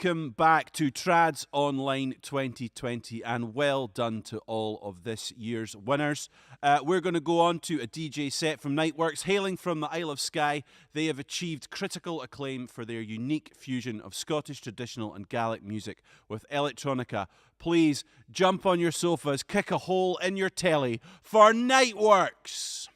welcome back to Trads Online 2020 and well done to all of this year's winners. We're going to go on to a DJ set from Niteworks. Hailing from the Isle of Skye, they have achieved critical acclaim for their unique fusion of Scottish traditional and Gaelic music with electronica. Please jump on your sofas, kick a hole in your telly for Niteworks.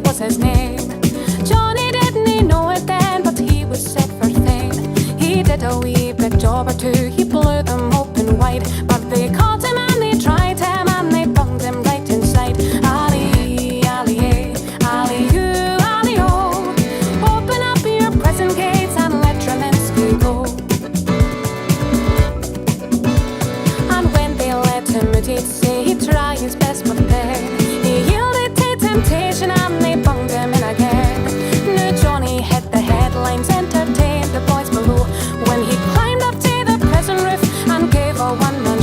Was his name. Johnny didn't he know it then, but he was set for fame. He did a wee bit job or two, he blew them open wide, but they caught him and they tried him and they bunged him right inside. Ali, Ali, Ali, you, Ali, oh, open up your prison gates and let Trelinsky go. And when they let him out, he'd say he'd try his best, but then he yielded to temptation and they bunged him in again. New Johnny hit the headlines, entertained the boys below when he climbed up to the prison roof and gave a one-man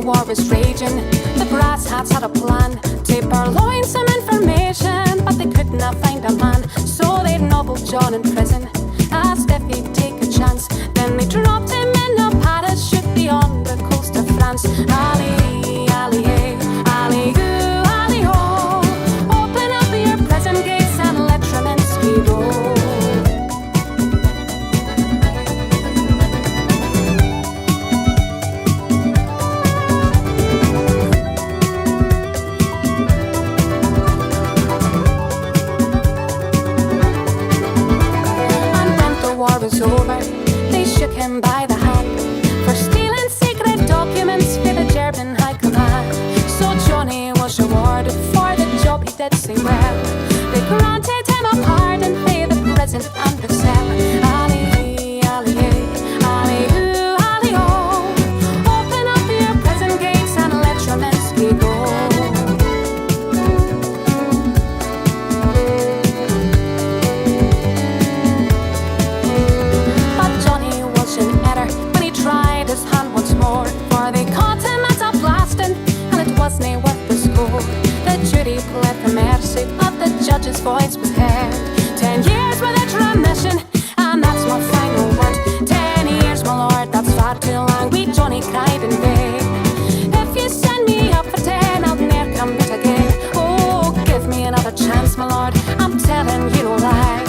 war was raging, the brass hats had a plan to purloin some information, but they could not find a man, so they nobbled John in prison, asked if he'd take a chance. Then they dropped him in a parachute beyond the coast of France. Ali, Ali, hey, Ali, ooh, Ali, ho, open up your prison gates and let Tremansky go. War was over, they shook him by the hand for stealing secret documents for the German High Command. So Johnny was rewarded for the job he did so well. They granted him a pardon for the prison and the cell. Ali, Ali, hey, Ali, ooh, Ali, oh, open up your prison gates and let Tremansky go. When he tried his hand once more, for they caught him at a blasting, and it wasn't worth the score. The jury pled for mercy, but the judge's voice was heard. 10 years with a remission, and that's my final word. 10 years, my lord, that's far too long. We Johnny cried in vain. If you send me up for 10, I'll ne'er come out again. Oh, give me another chance, my lord, I'm telling you no lie.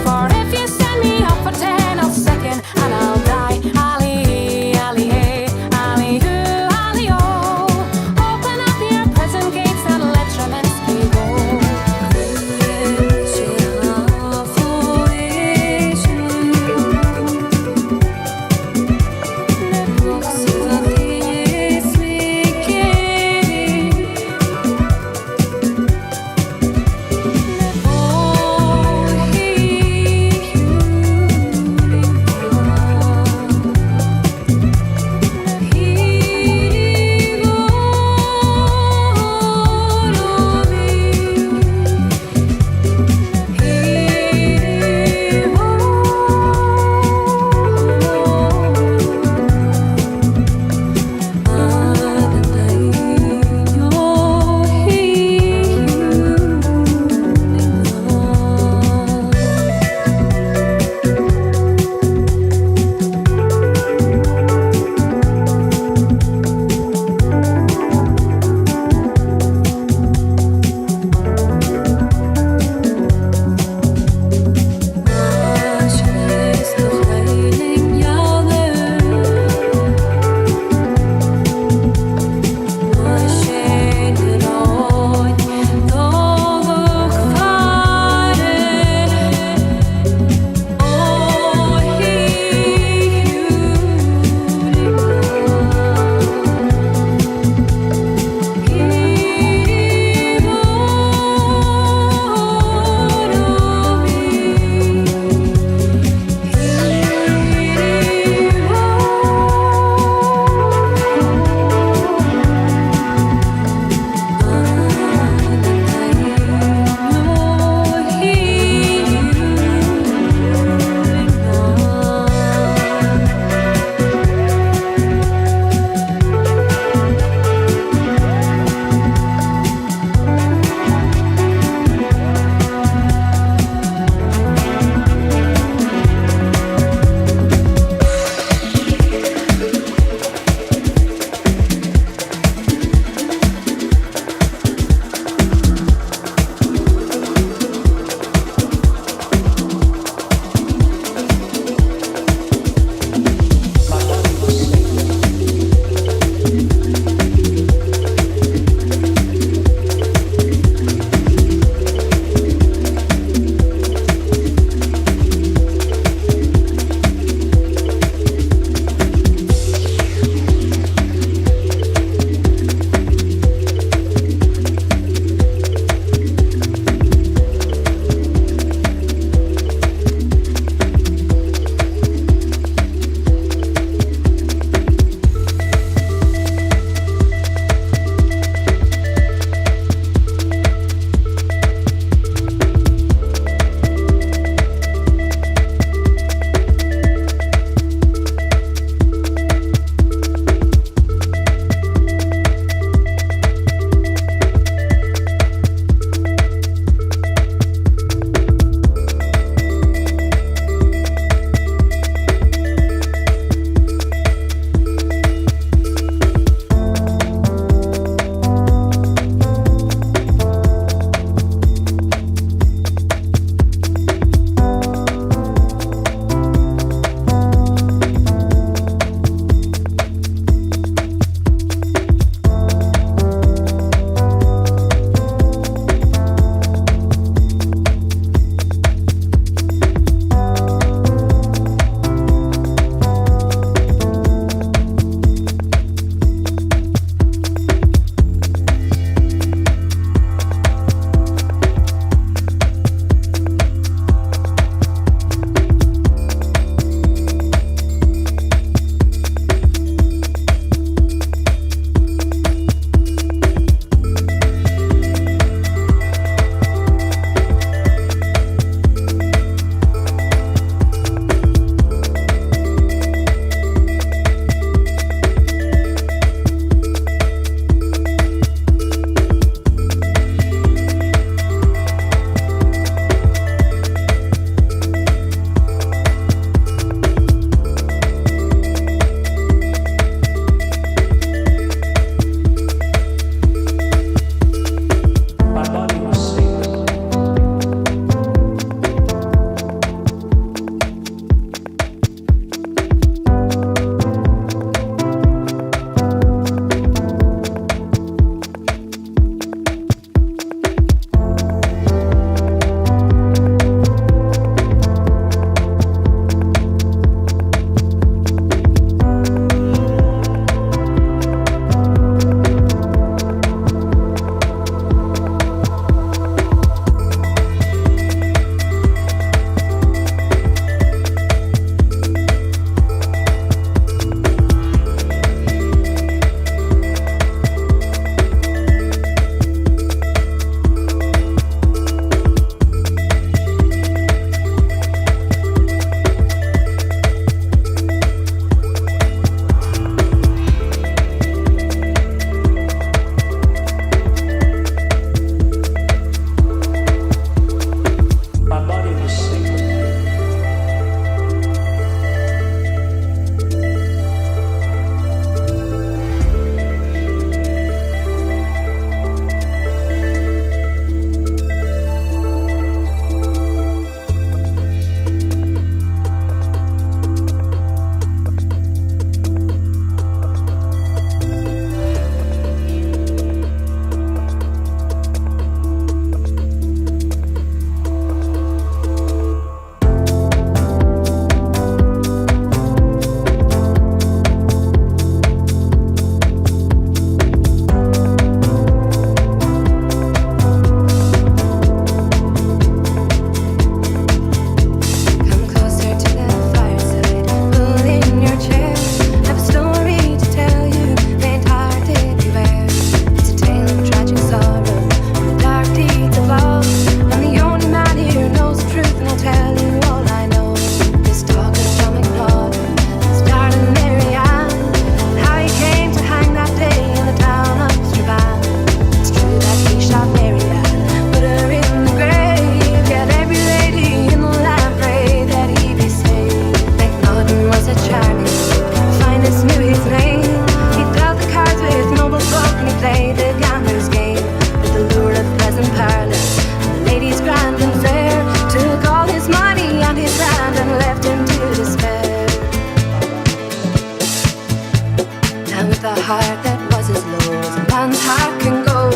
For if you send me up for 10, I'll sicken and I'll die. Ali, Ali, hey, Ali, ooh, Ali, oh, open up your prison gates and let Tremansky go. man with a heart that was as low as a man's heart can go.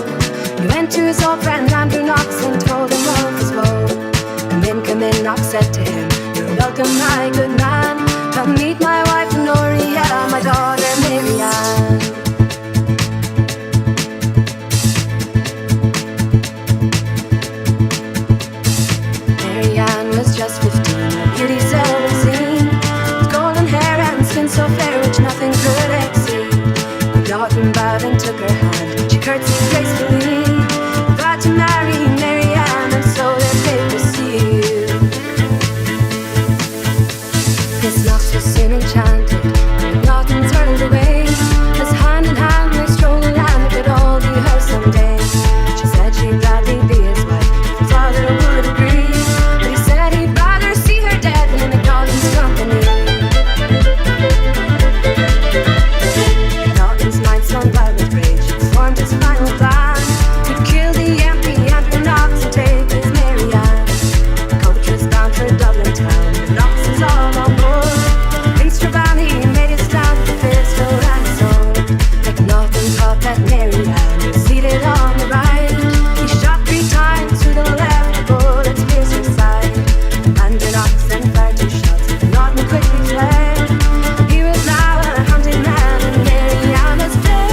He went to his old friend Andrew Knox and told him of his woe. Come in, Knox said to him, "You're welcome, my good man. Come meet my wife Noria, my daughter Marianne." Marianne was just 15, a beauty seldom seen, with golden hair and skin so fair which nothing could exceed. Norton bowed and took her hand, she curtsied gracefully, glad to marry Marianne, and so their fate was sealed. Miss Knox was soon enchanted, and Norton's whirled away, as hand in hand they strolled and it would all be hers someday. She said she'd gladly be his wife, his father would agree, but he said he'd rather see her dead than in Norton's company. Norton's mind spun wild with rage, he formed his final plan. He'd kill the MP Andrew Knox and take his Marianne. The coach was bound for Dublin town, the Knox is all on board. In Strabane he made his stand with a pistol and his sword. Like Norton thought that Marianne was seated on the right. He shot 3 times to the left, the bullets pierced her side. Andrew Knox then fired 2 shots, but Norton quickly fled. He was now a hunted man, and Marianne was dead.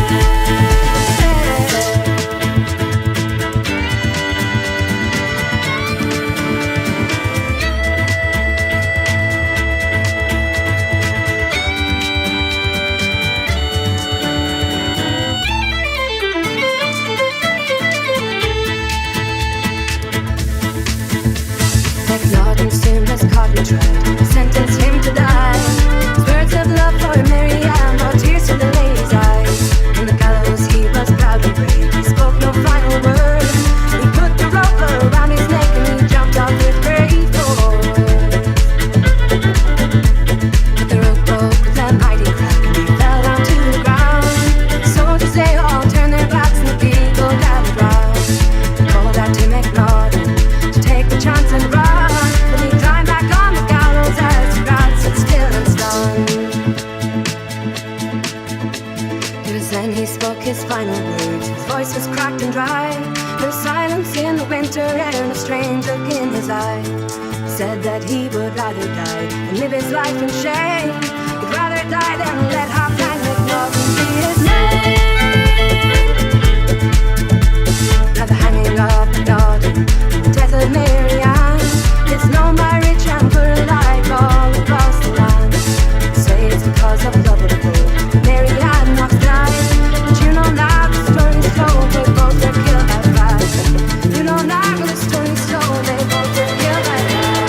Like Norton soon was caught and tried, sentenced him to die. His words of love for Marianne brought tears to the lady's eyes. On the gallows he was proud and brave, he spoke no final word. He put the rope around his neck and he jumped off with great force. But the rope broke with a mighty crack and he fell down to the ground. Soldiers they all turned their backs and the people gathered round. They called out to McNaughton to take the chance and run. But he climbed back on the gallows as the crowd stood still and stunned. It was then he spoke his final words. His voice was cracked and dry. There was silence in the winter air and a strange look in his eye. He said that he would rather die than live his life in shame. He'd rather die than let half-blind McNaughton be his name. Now the hanging of McNaughton, the death of Marianne, it's known by rich and poor alike all across the land. Say it's because of love of gold Marianne Knox died. But you know now the story's told, they both were killed by fire. You know now the story's told, they both were killed by fire.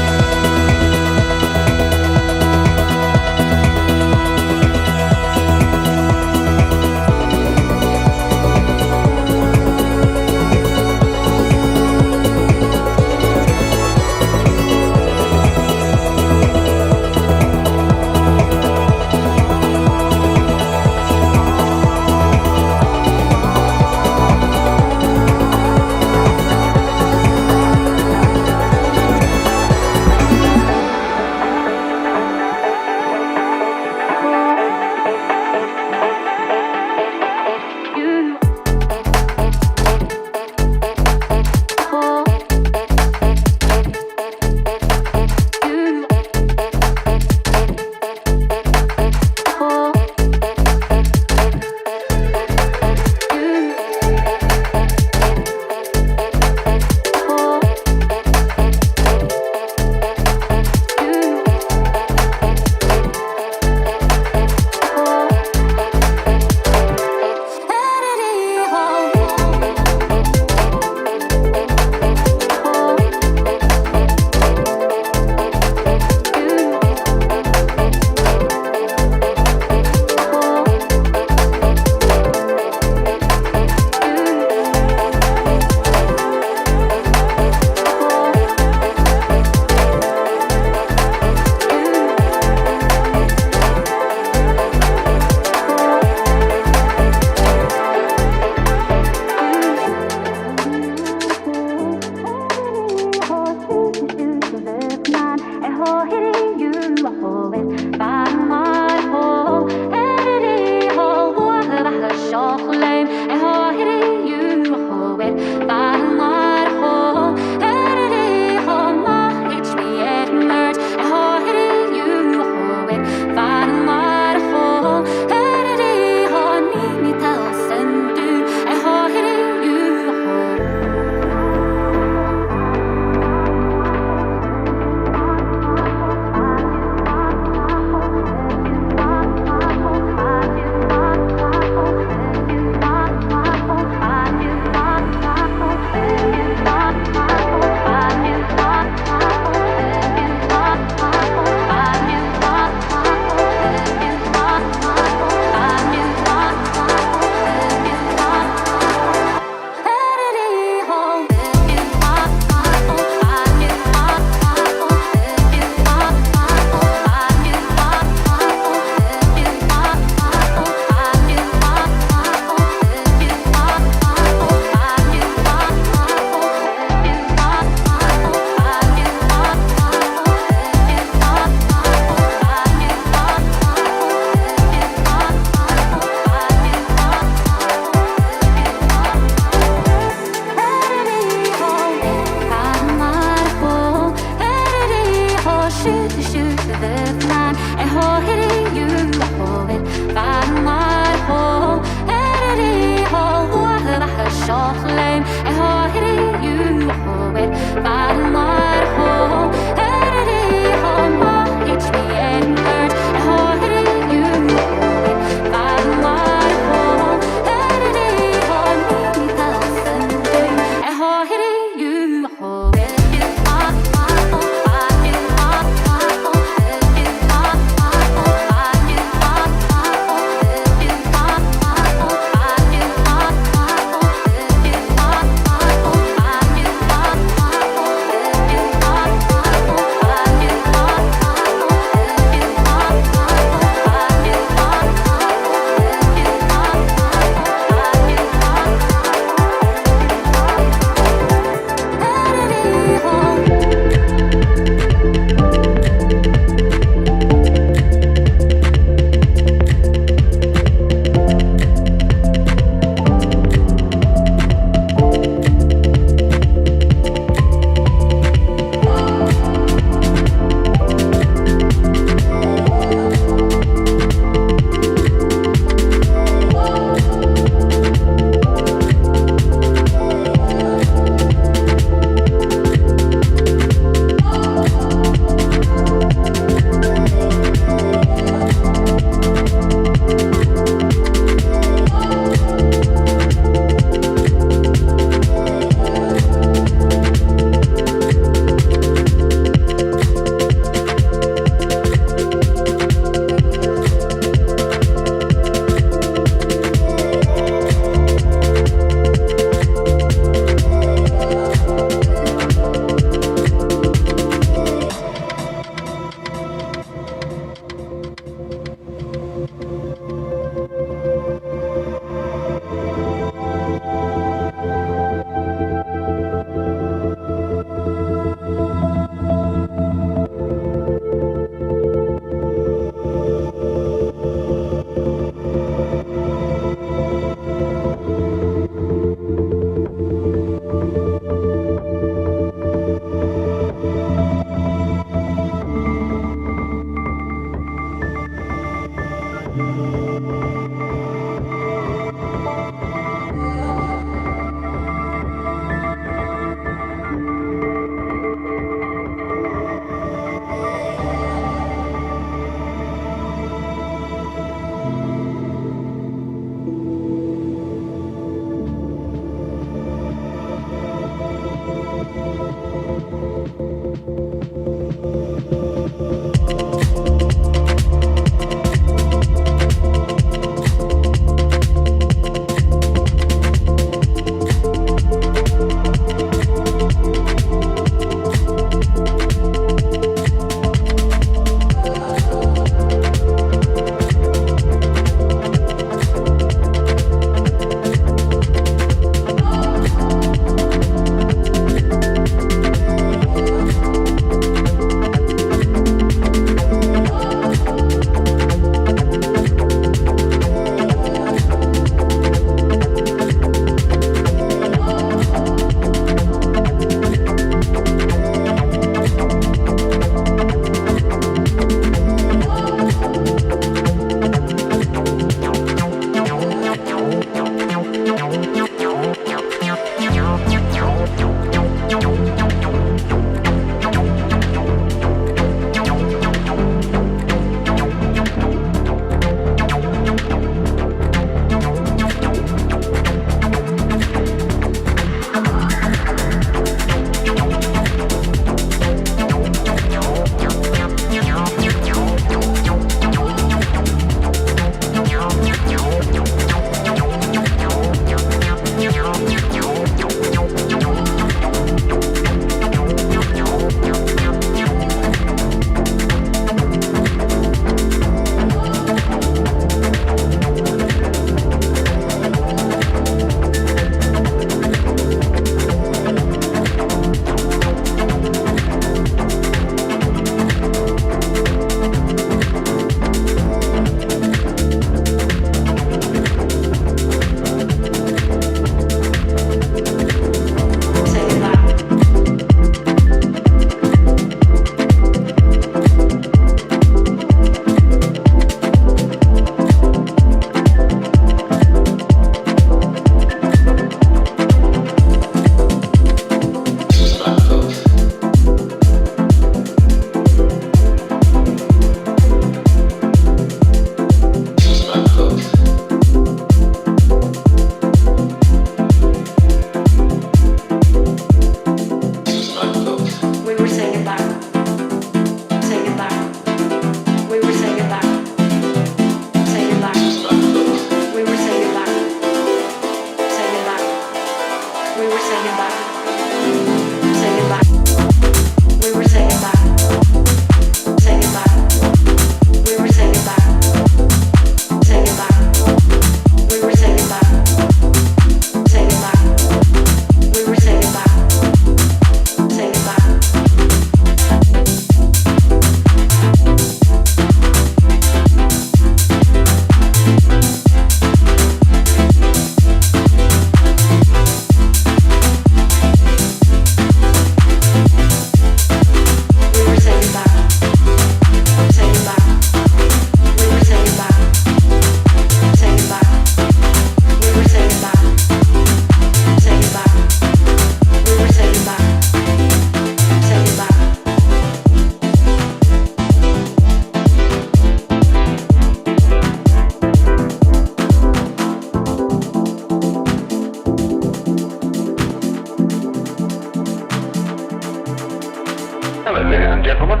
Hello, ladies and gentlemen.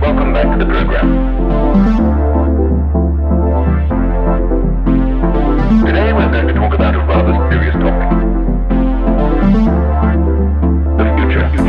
Welcome back to the program. Today we're going to talk about a rather serious topic. The future.